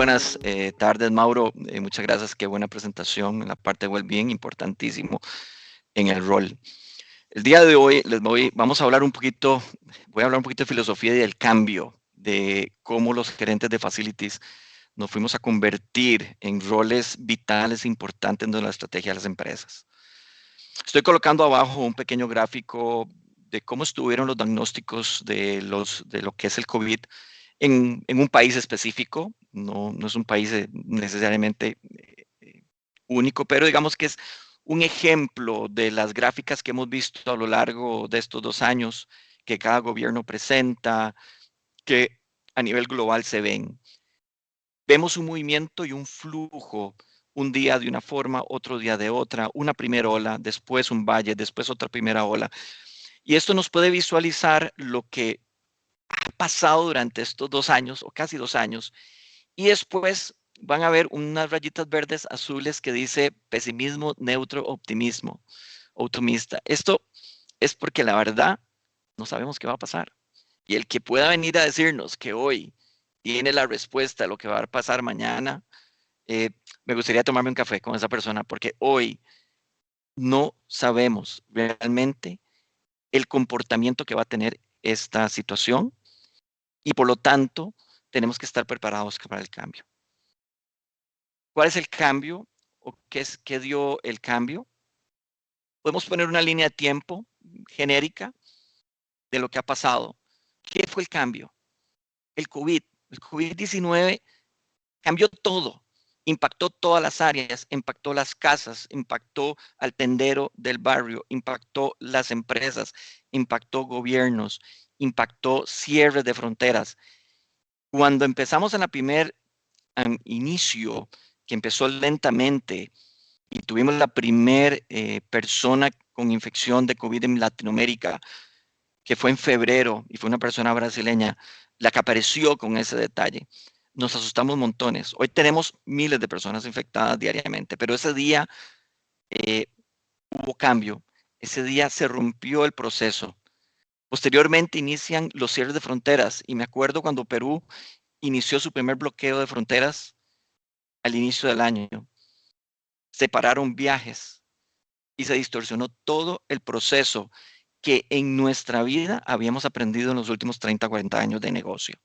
buenas tardes, Mauro. Muchas gracias. Qué buena presentación en la parte de well-being, importantísimo en el rol. El día de hoy vamos a hablar un poquito, voy a hablar un poquito de filosofía y del cambio, de cómo los gerentes de facilities nos fuimos a convertir en roles vitales e importantes de la estrategia de las empresas. Estoy colocando abajo un pequeño gráfico de cómo estuvieron los diagnósticos de lo que es el COVID en un país específico. No es un país necesariamente único, pero digamos que es un ejemplo de las gráficas que hemos visto a lo largo de estos 2 años que cada gobierno presenta, que a nivel global se ven. Vemos un movimiento y un flujo, un día de una forma, otro día de otra, una primera ola, después un valle, después otra primera ola. Y esto nos puede visualizar lo que ha pasado durante estos 2 años o casi 2 años. Y después van a ver unas rayitas verdes azules que dice pesimismo, neutro, optimismo, optimista. Esto es porque la verdad no sabemos qué va a pasar. Y el que pueda venir a decirnos que hoy tiene la respuesta a lo que va a pasar mañana, eh, me gustaría tomarme un café con esa persona porque hoy no sabemos realmente el comportamiento que va a tener esta situación y por lo tanto tenemos que estar preparados para el cambio. ¿Cuál es el cambio o qué dio el cambio? Podemos poner una línea de tiempo genérica de lo que ha pasado. ¿Qué fue el cambio? El COVID. El COVID-19 cambió todo. Impactó todas las áreas, impactó las casas, impactó al tendero del barrio, impactó las empresas, impactó gobiernos, impactó cierres de fronteras. Cuando empezamos en la primer inicio, que empezó lentamente, y tuvimos la primera persona con infección de COVID en Latinoamérica, que fue en febrero, y fue una persona brasileña, la que apareció con ese detalle. Nos asustamos montones. Hoy tenemos miles de personas infectadas diariamente, pero ese día eh, hubo cambio. Ese día se rompió el proceso. Posteriormente inician los cierres de fronteras, y me acuerdo cuando Perú inició su primer bloqueo de fronteras al inicio del año. Separaron viajes y se distorsionó todo el proceso que en nuestra vida habíamos aprendido en los últimos 30, 40 años de negocio.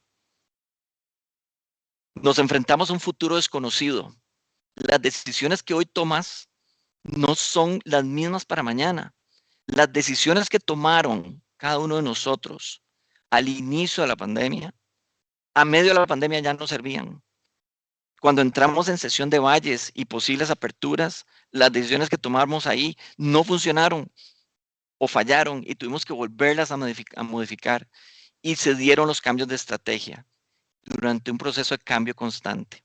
Nos enfrentamos a un futuro desconocido. Las decisiones que hoy tomas no son las mismas para mañana. Las decisiones que tomaron cada uno de nosotros al inicio de la pandemia, a medio de la pandemia ya no servían. Cuando entramos en sesión de valles y posibles aperturas, las decisiones que tomamos ahí no funcionaron o fallaron y tuvimos que volverlas a modificar y se dieron los cambios de estrategia durante un proceso de cambio constante.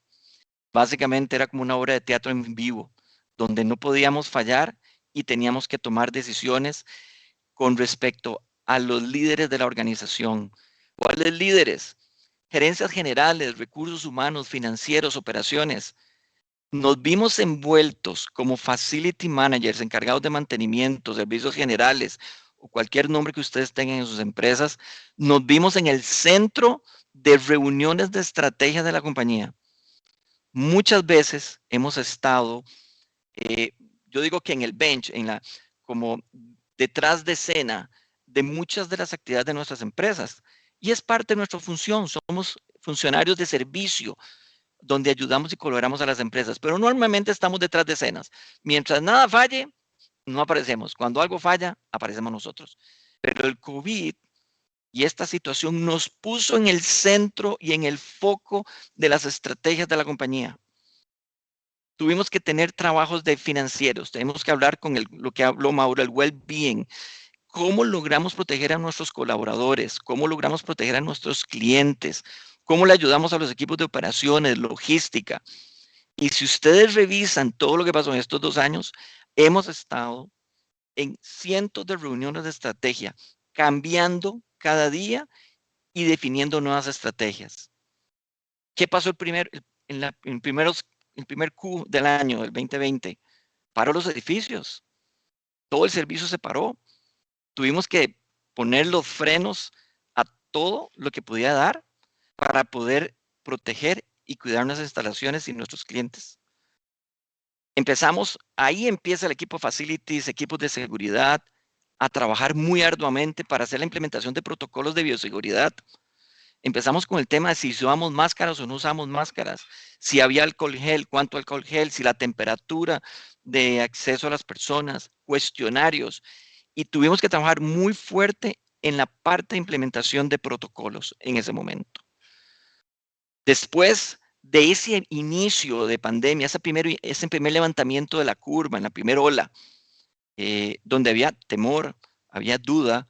Básicamente era como una obra de teatro en vivo, donde no podíamos fallar y teníamos que tomar decisiones con respecto a los líderes de la organización. ¿Cuáles líderes? Gerencias generales, recursos humanos, financieros, operaciones. Nos vimos envueltos como facility managers, encargados de mantenimiento, servicios generales o cualquier nombre que ustedes tengan en sus empresas. Nos vimos en el centro de reuniones de estrategia de la compañía. Muchas veces hemos estado, eh, yo digo que en el bench, como detrás de escena de muchas de las actividades de nuestras empresas. Y es parte de nuestra función. Somos funcionarios de servicio donde ayudamos y colaboramos a las empresas, pero normalmente estamos detrás de escenas. Mientras nada falle, no aparecemos. Cuando algo falla, aparecemos nosotros. Pero el COVID y esta situación nos puso en el centro y en el foco de las estrategias de la compañía. Tuvimos que tener trabajos de financieros, tenemos que hablar con lo que habló Mauro, el well-being. ¿Cómo logramos proteger a nuestros colaboradores? ¿Cómo logramos proteger a nuestros clientes? ¿Cómo le ayudamos a los equipos de operaciones, logística? Y si ustedes revisan todo lo que pasó en estos 2 años, hemos estado en cientos de reuniones de estrategia, cambiando cada día y definiendo nuevas estrategias. ¿Qué pasó el primer Q del año, del 2020? Paró los edificios, todo el servicio se paró. Tuvimos que poner los frenos a todo lo que podía dar para poder proteger y cuidar nuestras instalaciones y nuestros clientes. Ahí empieza el equipo Facilities, equipos de seguridad, a trabajar muy arduamente para hacer la implementación de protocolos de bioseguridad. Empezamos con el tema de si usamos máscaras o no usamos máscaras, si había alcohol gel, cuánto alcohol gel, si la temperatura de acceso a las personas, cuestionarios, y tuvimos que trabajar muy fuerte en la parte de implementación de protocolos en ese momento. Después de ese inicio de pandemia, ese primer levantamiento de la curva, en la primera ola, donde había temor, había duda,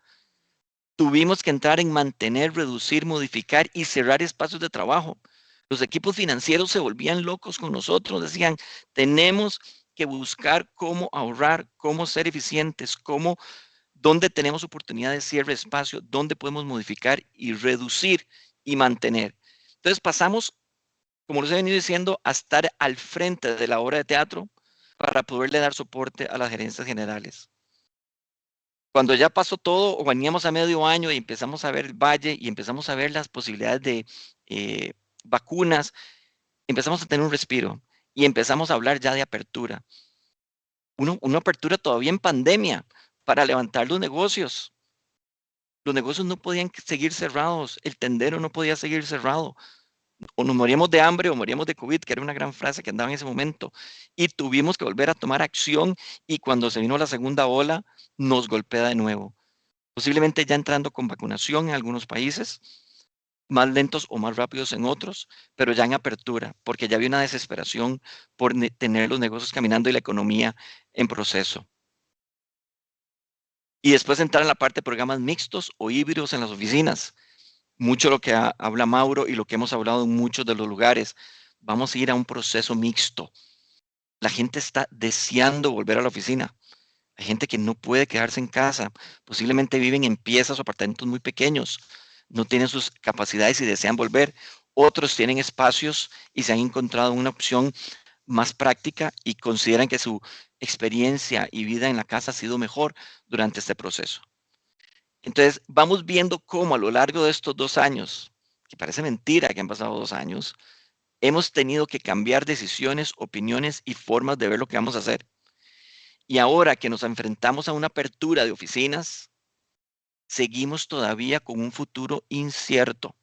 tuvimos que entrar en mantener, reducir, modificar y cerrar espacios de trabajo. Los equipos financieros se volvían locos con nosotros, decían, tenemos que buscar cómo ahorrar, cómo ser eficientes, dónde tenemos oportunidad de cierre de espacio, dónde podemos modificar y reducir y mantener. Entonces pasamos, como les he venido diciendo, a estar al frente de la obra de teatro para poderle dar soporte a las gerencias generales. Cuando ya pasó todo, o veníamos a medio año y empezamos a ver el valle y empezamos a ver las posibilidades de vacunas, empezamos a tener un respiro y empezamos a hablar ya de apertura. Una apertura todavía en pandemia para levantar los negocios. Los negocios no podían seguir cerrados, el tendero no podía seguir cerrado. O nos moríamos de hambre o moríamos de COVID, que era una gran frase que andaba en ese momento. Y tuvimos que volver a tomar acción y cuando se vino la segunda ola, nos golpea de nuevo. Posiblemente ya entrando con vacunación en algunos países, más lentos o más rápidos en otros, pero ya en apertura, porque ya había una desesperación por tener los negocios caminando y la economía en proceso. Y después entrar en la parte de programas mixtos o híbridos en las oficinas. Mucho lo que habla Mauro y lo que hemos hablado en muchos de los lugares. Vamos a ir a un proceso mixto. La gente está deseando volver a la oficina. Hay gente que no puede quedarse en casa. Posiblemente viven en piezas o apartamentos muy pequeños. No tienen sus capacidades y desean volver. Otros tienen espacios y se han encontrado una opción más práctica y consideran que su experiencia y vida en la casa ha sido mejor durante este proceso. Entonces, vamos viendo cómo a lo largo de estos 2 años, que parece mentira que han pasado 2 años, hemos tenido que cambiar decisiones, opiniones y formas de ver lo que vamos a hacer. Y ahora que nos enfrentamos a una apertura de oficinas, seguimos todavía con un futuro incierto.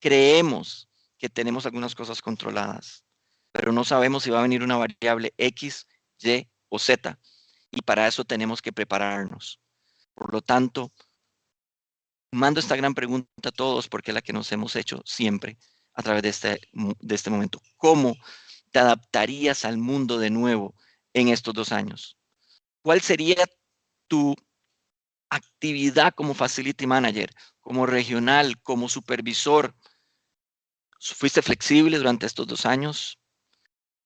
Creemos que tenemos algunas cosas controladas, pero no sabemos si va a venir una variable X, Y o Z. Y para eso tenemos que prepararnos. Por lo tanto, mando esta gran pregunta a todos porque es la que nos hemos hecho siempre a través de este momento. ¿Cómo te adaptarías al mundo de nuevo en estos 2 años? ¿Cuál sería tu actividad como facility manager, como regional, como supervisor? ¿Fuiste flexible durante estos 2 años?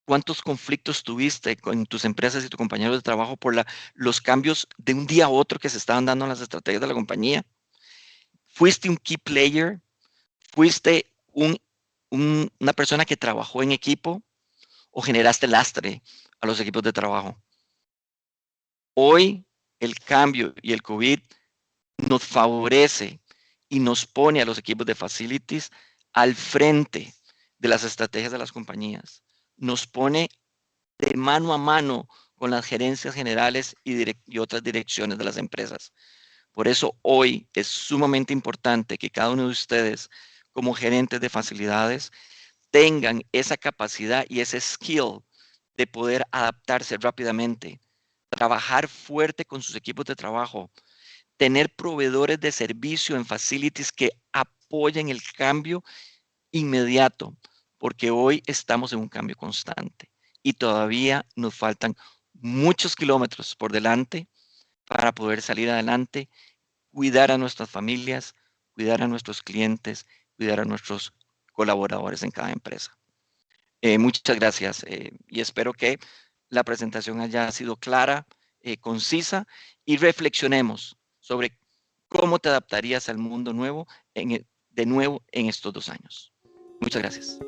¿Cuántos conflictos tuviste con tus empresas y tus compañeros de trabajo por los cambios de un día a otro que se estaban dando en las estrategias de la compañía? ¿Fuiste un key player? ¿Fuiste una persona que trabajó en equipo o generaste lastre a los equipos de trabajo? Hoy el cambio y el COVID nos favorece y nos pone a los equipos de facilities al frente de las estrategias de las compañías. Nos pone de mano a mano con las gerencias generales y otras direcciones de las empresas. Por eso hoy es sumamente importante que cada uno de ustedes, como gerentes de facilidades, tengan esa capacidad y ese skill de poder adaptarse rápidamente, trabajar fuerte con sus equipos de trabajo, tener proveedores de servicio en facilities que apoyen el cambio inmediato, porque hoy estamos en un cambio constante y todavía nos faltan muchos kilómetros por delante para poder salir adelante, cuidar a nuestras familias, cuidar a nuestros clientes, cuidar a nuestros colaboradores en cada empresa. Muchas gracias y espero que la presentación haya sido clara, concisa y reflexionemos sobre cómo te adaptarías al mundo nuevo de nuevo en estos 2 años. Muchas gracias.